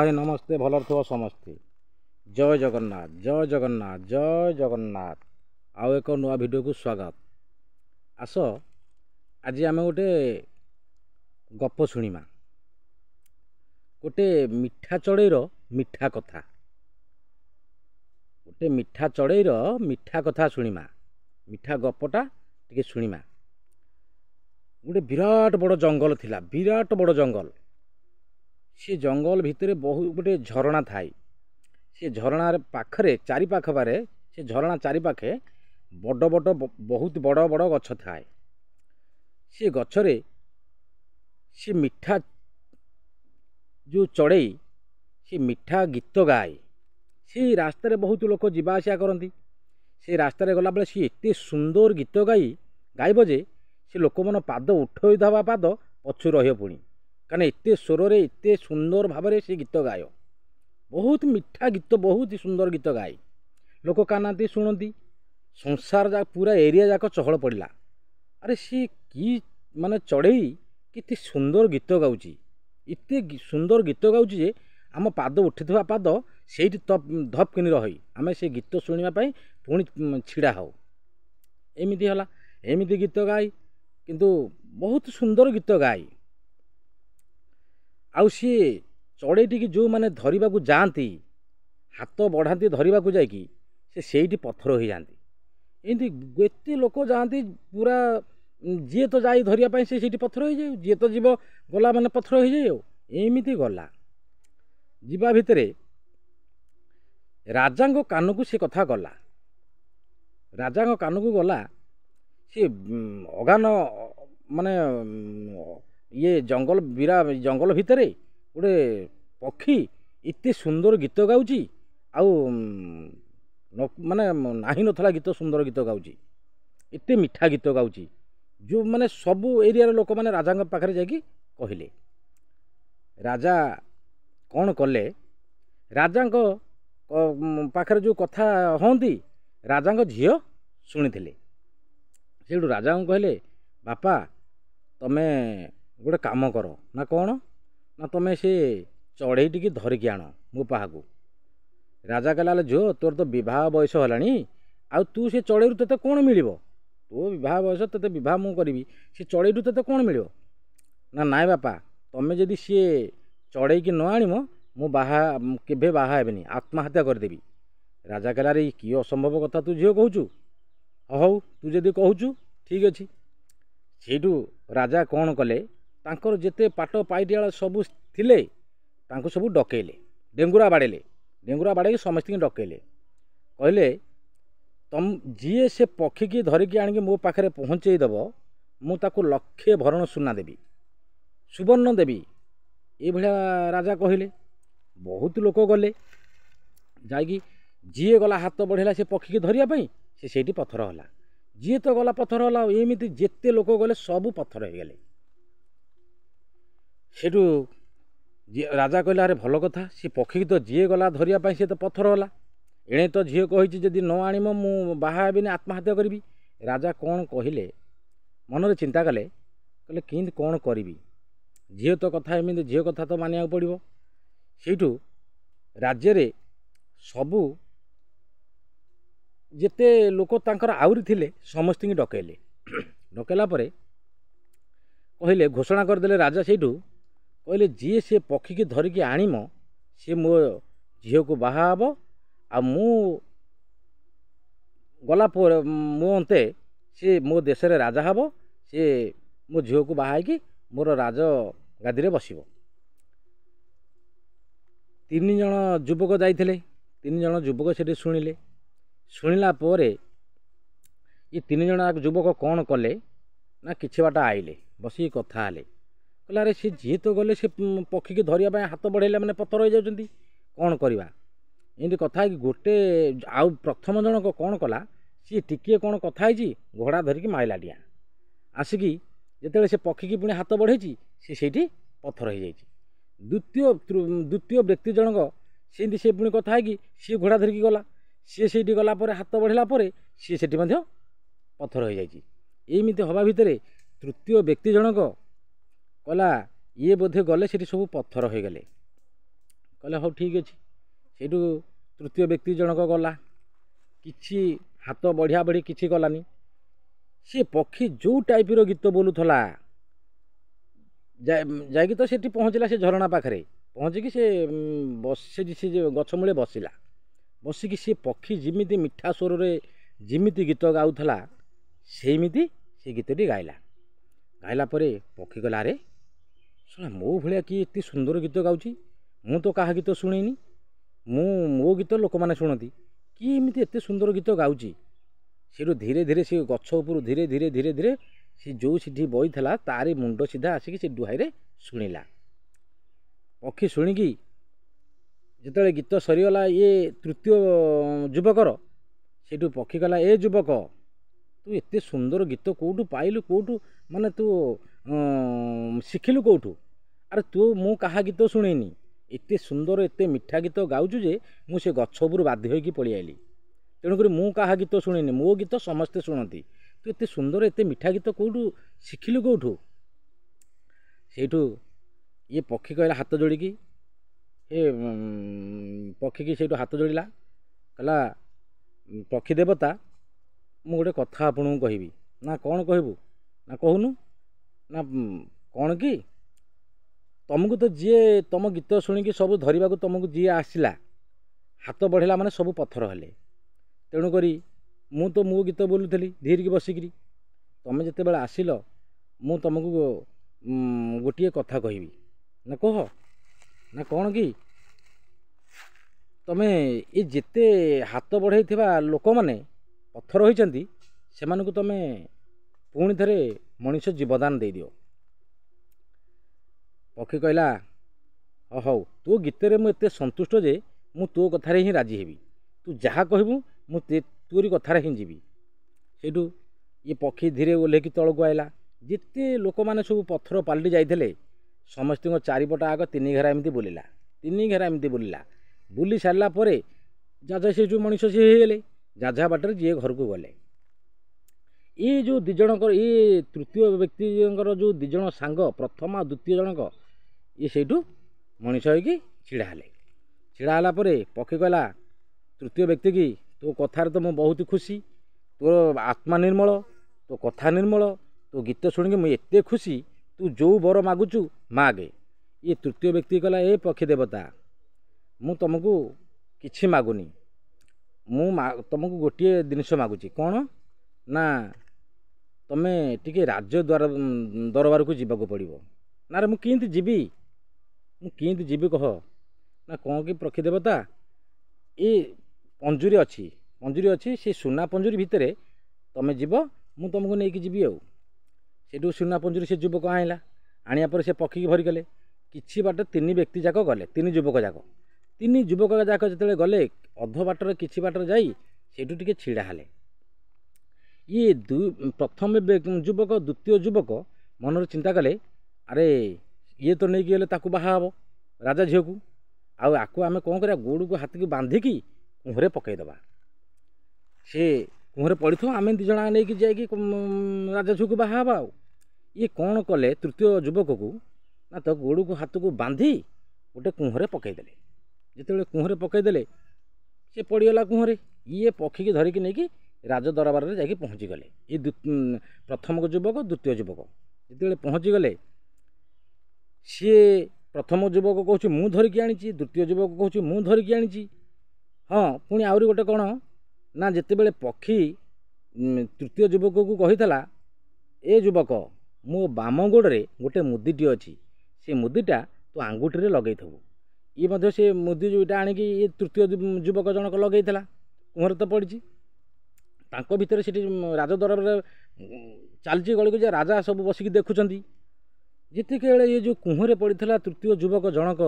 भाई नमस्ते भलर थो समस्ते जय जगन्नाथ जय जगन्नाथ जय जगन्नाथ आउ एक नुआ वीडियो को स्वागत। आस आज आम गोटे गप शुणिमा गोटे मिठा चढ़ईर मिठा कथा गोटे मिठा चढ़ईर मिठा कथा शुणिमा मिठा गपटा टिके शुणिमा। गोटे विराट बड़ जंगल थिला विराट बड़ जंगल से जंगल भितर बहुत गोटे झरणा थाई से झरणा पाखरे चारि पाख बारे से झरणा चारि पाखे बड़ बड़ बहुत बड़ बड़ गछ थाए। से गछरे से मिठा जो चढ़ई से मिठा गीत गाए। से रास्तार बहुत लोक जीवा आसिया करती से रास्तार गला बेले सी एते सुंदर गीत गाइब जे से लोक मन पाद उठई दवा पाद पछु रही पुणी कारण एते स्वर एते सुंदर भाव से गीत गाय बहुत मिठा गीत बहुत सुंदर गीत गाए। लोक कानाती शुणती संसार जा पूरा एरिया जाक चहल पड़ा अरे सी कि माने चढ़ई केते सुंदर गीत गाउची एते सुंदर गीत गाउची जे आम पाद उठिथवा पाद सेठी धप किनी रही आमे से गीत शुणिबा पई पुणी छिड़ा हो एमिति हला एमिति गीत गाई किंतु बहुत सुंदर गीत गाई। आउ सी चढ़ईटी की जो मैंने धरवा को जाती हाथ बढ़ाती धरवा को जाकि से पत्थर हो जाती एमती एत लोक जाती पूरा जी तो जाई धरिया से पत्थर हो जाए जी तो जीव गला मैंने पत्थर हो जाए एमती गला जीवा भितर राजा कान को से कथा गला राजा कान को गला सी अगान माने ये जंगल बीरा जंगल भितर गोटे पक्षी इतने सुंदर गीत गाउची आउ माने नाही नथला गीत सुंदर गीत गाउची इतने मिठा गीत गाउची जो माने सबू एरिया लोक माने राजा पाखरे जाकि कहले। राजा कौन कले राजा पाखरे जो कथा हंती राजा झील शुणी से राजा को कहले बापा तमे गोटे काम कर ना कौन ना तुम से चढ़ई टी धरिकी आण मो पाहू। राजा कहला झो तोर तो विवाह बयस है आउ तू से चढ़ई ते कौन मिल तो विवाह बयस ते विवाह मु करी से चढ़ई ते कौन मिल ना नाय बापा तुम जदि सी चढ़ई की न आम मु बाहा केभे बाहा हेबेनी आत्महत्या करदेवी। राजा कहला रे कि असंभव कथा तू झील कहूचु हौ तू जदि कहूचु ठीक अच्छे। सेठू राजा कौन कले तांकर जेते पाट पाइटियाला सबू थिले तांको सबू डकेले डेंगुरा बाड़े समस्त डकेले कहले तुम जी से पक्षी की धरिकी आनिकी मो पाखे पहुँचेदेव मु ताको लक्षे भरण सुना देवी सुवर्ण देवी ये भलिया राजा कहले। बहुत लोक गले जाकि जी गला हाथ बढ़ेला से पक्षी की धरिया से सेठी पत्थर होला जी तो गला पत्थर होला एमती जेते लोक गले सबू पत्थर हो गले। सेठू राजा कहला अरे भल कथा सी पक्षी तो जी गला धरिया से तो पत्थर होला एणे तो झील कही जदि न आनिम मु बाहा हेबिनी आत्महत्या करी। राजा कौन कहले मनरे चिंता कले कहले किंतु कौन करी झील तो कथा एमती झील कथा तो मानिया पड़ो। सेठू राज्य रे सबू जेते लोक तांकर आउरी थिले समस्त डकेले डकेला परे कहले घोषणा करदेले राजा सेठू कहले जी से पक्षी की धरिकी आनिम से मो झील को बाहा हब आ मु गला मो अंते से मो देश रे राजा हब से मो झील को बाहा कि मोर राज गादी रे बसिब। तीन जन युवक जाइथिले तीन जन युवक सेठी शुणिले शुणिला पोरे ये तीन जन युवक कौन कले ना किछि बाट आइले बसी कथा हेले कहला अरे सी जी तो गले से पक्षी की धरिया हाथ बढ़ेला मैंने पत्थर हो जाती कौन करवा एमती कथा कि गोटे आउ प्रथम जनक कौन कला सी टिके कौन कथा है घोड़ा धरिकी माइला डिया आसिकी जिते से पक्षी की पुणी हाथ बढ़े से पत्थर हो जाए। द्वितीय व्यक्ति जनक सेमती से पुणी कथा है कि सी घोड़ा धरिकी गला सी गला हाथ बढ़ेला सी से पत्थर हो जाए। एमती हवा भितर तृतीय व्यक्ति जनक कहला ये बोधे गले से सब पत्थर हो गले कहले हौ ठीक अच्छे सेठू तृतीय व्यक्ति जनक गला किछि हाथ बढ़िया बढ़ी किछि गलानी सी पक्षी जो टाइप गीत बोलूला जाइकी तो सेठी पहुँचला से झरणा पाखे पहुँचिकी से गछ मूले बसिला बसिकी सी पक्षी जिमिति मिठा स्वर रे जिमिति गीत गाउथला सेमिति से गीतटी गाइला गाइला परे पक्षी गला रे शला मो भलिया कि एते सुंदर गीत गाउची मु तो कहा गीत शुणिनी मो गीत लोक मैंने शुणती कि एमती एते सुंदर गीत गाउची सेठू धीरे धीरे से गछ उपरू धीरे धीरे धीरे धीरे सी जो सीठी बई थला तारी मुंड सीधा आसिकी से डुहाई रे शुणिला पक्षी शुणिकी जिते गीत सरीगला ये तृतीय युवकर सेठू पक्षी कला ए युवक तू एते सुंदर गीत कोठू पाइलु कोठू माने तू शिखिलु कोठू अरे तू मु कहा गीत शुणेनी एते सुंदर एते मिठा गीत गाउचु जे मु से गछ उपरू बाध्य होइकी पळि आइली तेणुक मु कहा गीत शुणेनी मो गीत समस्ते शुणती तू एते सुंदर एते मिठा गीत कोठू शिखिलु कोठू सेठू ये पक्षी कहला हाथ जोड़िकी ए पक्षी की सेठू हाथ जोड़िला कहला पक्षी देवता मु गोटे कथा आपन कहबी ना कौन कहबू ना कहूनु ना कौन कि तुमको तो जी तुम गीत शुणिकी सब धरवा तुमको जी आसला हाथ बढ़ेला माने सब पत्थर हेले तेणुक मु तो मो गीत बोलुली धीरे बसिकी तुम जिते बड़े आसिल मु तुमको गोटे कथा कहबी ना कह ना कौन कि तमें ये जिते हाथ बढ़ाई लोक मैंने पत्थर होती से तुम पुणी थे मनीष जीवदान दे दियो पक्षी कहला हौ तो गीतरे मुझे संतुष्ट जे मु तो कथार ही राजी हेबी तू जहाँ कहबू मु तोरी कथार ही जीवी सेठू ये पक्षी धीरे ओह्लैकी तलू आइला जिते लोक मैंने सब पत्थर पलटि जाते समस्त चारिपट आग तीन घेरा एमती बुलिला तीन घेरा एमती बुलिला बुली सारा पर जाजा से जो मनीष सी होगले जाजा बाटर जी घर को गले ये जो दिज ये तृतीय व्यक्ति जो दिज सांग प्रथम आ द्वितीय जनक ये सेठू मनीष होगी छिड़ा पर पक्षी कहला तृतीय व्यक्ति की तो कथार तो मुझे बहुत खुशी तोर आत्मा निर्मल तो कथा निर्मल तो गीत शुणिकी मुझे एते खुशी तू जो बर मागुचु मागे ये तृतीय व्यक्ति कहला ए पक्षी देवता मु तुमको किछि मागुनी तुमको गोटे जिनिस मागुची कौन ना तमें टिके राज्य दरबार को जीवा पड़ो ना रे मुझे जीवी कह ना कौन कि पक्षी देवता ये पंजुरी अच्छी से सुना पंजुरी भितर तमें जीव मु तुमको नहीं जीवी आउ सेठू सुना पंजुरी से युवक आइला आनिया पर से पक्षी की भरिगले किछि बाट तीन व्यक्ति जाक गले तीन युवक जाक जिते गले अध बाटर किछि बाटर जाई सेठू टिके छिड़ा हेले ये प्रथम युवक द्वितीय युवक मनर चिंता कले अरे ये तो नहीं गले ताकू बाहा हम राजा झील को आकु आम कौन कर गोड़ को हाथ को बांधिकी कुहरे पकईदबा से कुहरे पड़ी थो आम दिज नहीं जाकि राजा झील को बाहा हवा ये कौन कले तृतीय युवक को ना तो गोड़ को हाथ को बांधि गोटे कुहरे पकईदे जिते कुहरे पकईदे से पड़गला कुहरे ये पक्षी की धरिकी नहीं राज दरबार में जाकि पहुँची गले ये प्रथम युवक द्वितीय युवक जिते पहुँची गले सी प्रथम युवक कहूँ मु धरिकी आनी द्वितीय युवक कहूँ मु धरिकी आनी हाँ पुणी आहरी गोटे कौन ना जिते बड़े पक्षी तृतीय युवक को कही ए युवक मो बाम गोड़े गोटे मुदीटी अच्छी से मुदीटा तू आंगुठी लगे थबू ये से मुदी जोटा आणिकी ये तृतीय युवक जनक लगे कुहरे तो पड़ी तांको भितर से राज दरबार चलती गली को राजा सब बसिकी देखुं जिते ये जो कुहरे पड़ा तृतीय युवक जनक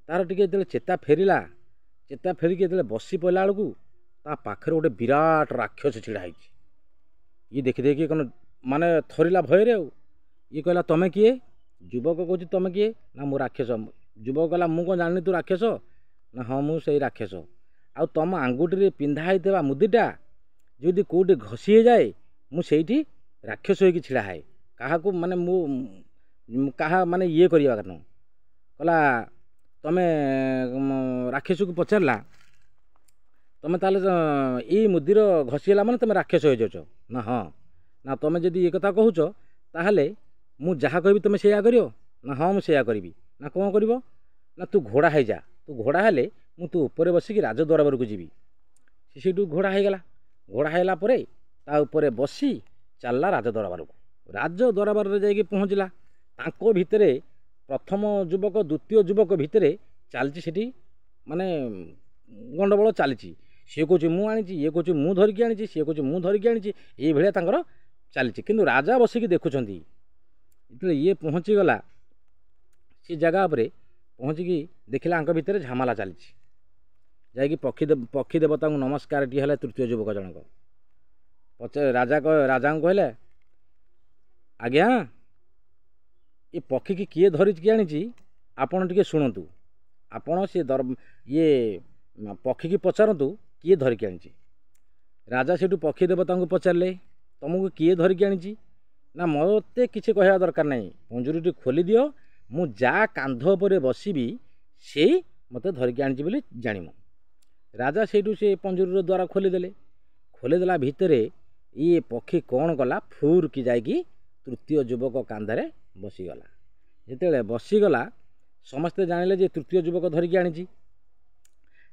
तार टे चेता फेरिकी बसी पड़ा बेलू ता पाखरे गोटे विराट राक्षस छिड़ा ये देखी देखी कौन माने थरिला भୟରେ ये कहला तमें किए युवक कहूँ तमें किए ना मु राक्षस युवक कहला मु कौन जानी तू राक्षस ना हाँ मुझे राक्षस आ तुम आंगुठी पिंधा मुदीटा जदि कौटी घसी जाए मुझे राक्षस होगी छिड़ा है क्या माने मु कहा माने ये करवा कहला ତମେ ରାକ୍ଷସକୁ ପଚାରିଲା ତମେ ତାହେଲେ ଏଇ ମୁଦିର ଘଷି ହେଲା ମାନେ ତମେ ରାକ୍ଷସ ହୋଇଯାଉଛ ନା ହଁ, ନା ତମେ ଯଦି ଏ କଥା କହୁଛ ତାହେଲେ ମୁଁ ଯାହା କହିବି ତମେ ସେଇଆ କରିବ ନା ହଁ ମୁଁ ସେଇଆ କରିବି। ନା କ'ଣ କରିବ ନା ତୁ ଘୋଡ଼ା ହେଇଯା, ତୁ ଘୋଡ଼ା ହେଲେ ମୁଁ ତୁ ଉପରେ ବସିକି ରାଜ ଦରବାରକୁ ଯିବି। ସେ ସେଇଠୁ ଘୋଡ଼ା ହେଇଗଲା। ଘୋଡ଼ା ହେଇଗଲା ପରେ ତା ଉପରେ ବସି ଚାଲିଲା ରାଜ ଦରବାରକୁ। ରାଜ ଦରବାରରେ ଯାଇକି ପହଞ୍ଚିଲା। ତାଙ୍କ ଭିତରେ ପ୍ରଥମ ଯୁବକ ଦ୍ୱିତୀୟ ଯୁବକ ଭିତରେ ଚାଲିଛି ସେଠି ମାନେ ଗଣ୍ଡଗୋଳ ଚାଲିଛି। ସିଏ କହୁଛି ମୁଁ ଆଣିଛି, ଇଏ କହୁଛି ମୁଁ ଧରିକି ଆଣିଛି, ସିଏ କହୁଛି ମୁଁ ଧରିକି ଆଣିଛି, ଏଇଭଳିଆ ତାଙ୍କର ଚାଲିଛି। କିନ୍ତୁ ରାଜା ବସିକି ଦେଖୁଛନ୍ତି। ଯେତେବେଳେ ଇଏ ପହଞ୍ଚିଗଲା ସେ ଜାଗା ଉପରେ ପହଞ୍ଚିକି ଦେଖିଲା ଆଙ୍କ ଭିତରେ ଝାମେଲା ଚାଲିଛି। ଯାଇକି ପକ୍ଷୀ ଦେବତାଙ୍କୁ ନମସ୍କାରଟିଏ ହେଲେ ତୃତୀୟ ଯୁବକ ଜଣକ ରାଜାଙ୍କୁ କହିଲେ ଆଜ୍ଞା ଏ ପକ୍ଷୀକି କିଏ ଧରିକି ଆଣିଛି ଆପଣ ଟିକେ ଶୁଣନ୍ତୁ। ଆପଣ ସେ ଇଏ ପକ୍ଷୀକି ପଚାରନ୍ତୁ କିଏ ଧରିକି ଆଣିଛି। ରାଜା ସେଇଠୁ ପକ୍ଷୀ ଦେବତାଙ୍କୁ ପଚାରିଲେ ତମକୁ କିଏ ଧରିକି ଆଣିଛି। ନା ମୋତେ କିଛି କହିବା ଦରକାର ନାହିଁ, ପଞ୍ଜୁରୀଟି ଖୋଲିଦିଅ, ମୁଁ ଯାହା କାନ୍ଧ ଉପରେ ବସିବି ସେଇ ମୋତେ ଧରିକି ଆଣିଛି ବୋଲି ଜାଣିବ। ରାଜା ସେଇଠୁ ସେ ପଞ୍ଜୁରୀର ଦ୍ୱାର ଖୋଲିଦେଲେ। ଖୋଲିଦେଲା ଭିତରେ ଇଏ ପକ୍ଷୀ କ'ଣ କଲା ଫୁର୍କି ଯାଇକି ତୃତୀୟ ଯୁବକ କାନ୍ଧରେ ବସିଗଲା। ଯେତେବେଳେ ବସିଗଲା ସମସ୍ତେ ଜାଣିଲେ ଯେ ତୃତୀୟ ଯୁବକ ଧରିକି ଆଣିଛି।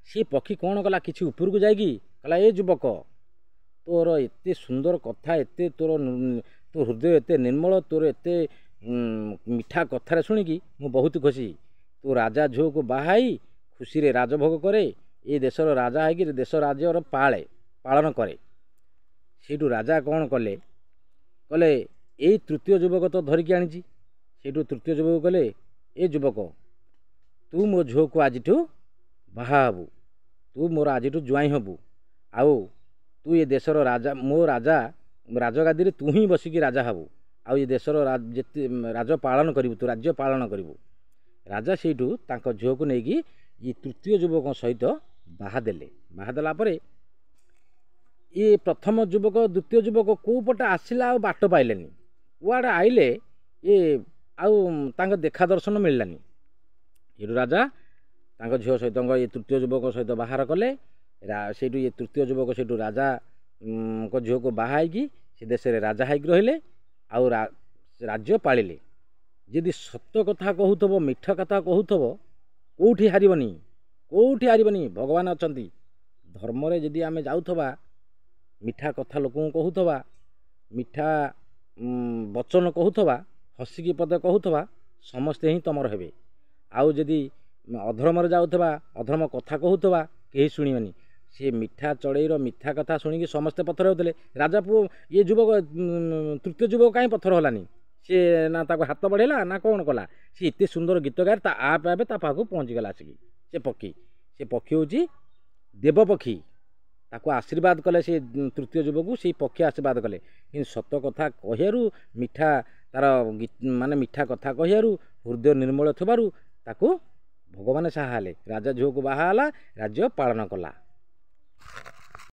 ସେ ପକ୍ଷୀ କ'ଣ କଲା କିଛି ଉପରକୁ ଯାଇକି କହିଲା ଏ ଯୁବକ ତୋର ଏତେ ସୁନ୍ଦର କଥା, ଏତେ ତୋ ହୃଦୟ ଏତେ ନିର୍ମଳ, ତୋର ଏତେ ମିଠା କଥାରେ ଶୁଣିକି ମୁଁ ବହୁତ ଖୁସି। ତୁ ରାଜା ଝିଅକୁ ବାହା ହେଇ ଖୁସିରେ ରାଜଭୋଗ କରେ, ଏ ଦେଶର ରାଜା ହେଇକି ଦେଶ ରାଜ୍ୟର ପାଳନ କରେ। ସେଇଠୁ ରାଜା କ'ଣ କଲେ କହିଲେ ଏଇ ତୃତୀୟ ଯୁବକ ତ ଧରିକି ଆଣିଛି। ସେଇଠୁ ତୃତୀୟ ଯୁବକ କହିଲେ ଏ ଯୁବକ ତୁ ମୋ ଝିଅକୁ ଆଜିଠୁ ବାହା ହେବୁ, ତୁ ମୋର ଆଜିଠୁ ଜ୍ୱାଇଁ ହେବୁ, ଆଉ ତୁ ଏ ଦେଶର ରାଜା, ମୋ ରାଜଗାଦିରେ ତୁ ହିଁ ବସିକି ରାଜା ହେବୁ, ଆଉ ଏ ଦେଶର ଯେତେ ରାଜ ପାଳନ କରିବୁ, ତୁ ରାଜ୍ୟ ପାଳନ କରିବୁ। ରାଜା ସେଇଠୁ ତାଙ୍କ ଝିଅକୁ ନେଇକି ଏ ତୃତୀୟ ଯୁବକଙ୍କ ସହିତ ବାହା ଦେଲେ। ବାହା ଦେଲା ପରେ ଇଏ ପ୍ରଥମ ଯୁବକ ଦ୍ୱିତୀୟ ଯୁବକ କେଉଁ ପଟେ ଆସିଲା ଆଉ ବାଟ ପାଇଲେନି। କୁଆଡ଼େ ଆଇଲେ ଇଏ ଆଉ ତାଙ୍କ ଦେଖା ଦର୍ଶନ ମିଳିଲାନି। ଏଠୁ ରାଜା ତାଙ୍କ ଝିଅ ସହିତ ଏ ତୃତୀୟ ଯୁବକ ସହିତ ବାହାର କଲେ। ସେଇଠୁ ଏ ତୃତୀୟ ଯୁବକ ସେଇଠୁ ରାଜାଙ୍କ ଝିଅକୁ ବାହା ହେଇକି ସେ ଦେଶରେ ରାଜା ହେଇକି ରହିଲେ, ଆଉ ରାଜ୍ୟ ପାଳିଲେ। ଯଦି ସତ କଥା କହୁଥିବ, ମିଠ କଥା କହୁଥିବ, କେଉଁଠି ହାରିବନି, କେଉଁଠି ହାରିବନି। ଭଗବାନ ଅଛନ୍ତି। ଧର୍ମରେ ଯଦି ଆମେ ଯାଉଥିବା, ମିଠା କଥା ଲୋକଙ୍କୁ କହୁଥିବା, ମିଠା ବଚନ କହୁଥିବା, ହସିକି ପଦେ କହୁଥିବା, ସମସ୍ତେ ହିଁ ତମର ହେବେ। ଆଉ ଯଦି ଅଧର୍ମରେ ଯାଉଥିବା, ଅଧର୍ମ କଥା କହୁଥିବା, କେହି ଶୁଣିବନି। ସେ ମିଠା ଚଢ଼େଇର ମିଠା କଥା ଶୁଣିକି ସମସ୍ତେ ପଥର ହେଉଥିଲେ। ରାଜା ପୁଅ ଇଏ ଯୁବକ ତୃତୀୟ ଯୁବକ କାହିଁ ପଥର ହେଲାନି? ସିଏ ନା ତାକୁ ହାତ ବଢ଼େଇଲା ନା କ'ଣ କଲା? ସେ ଏତେ ସୁନ୍ଦର ଗୀତ ଗାଏ, ତା ଆପେ ତା ପାଖକୁ ପହଞ୍ଚିଗଲା ଆସିକି ସେ ପକ୍ଷୀ ହେଉଛି ଦେବପକ୍ଷୀ। ତାକୁ ଆଶୀର୍ବାଦ କଲେ ସେ ତୃତୀୟ ଯୁବକୁ, ସେଇ ପକ୍ଷୀ ଆଶୀର୍ବାଦ କଲେ। କିନ୍ତୁ ସତ କଥା କହିବାରୁ, ମିଠା ତାର ମାନେ ମିଠା କଥା କହିବାରୁ, ହୃଦୟ ନିର୍ମଳ ଥିବାରୁ ତାକୁ ଭଗବାନ ସାହା ହେଲେ। ରାଜା ଝିଅକୁ ବାହା ହେଲା, ରାଜ୍ୟ ପାଳନ କଲା।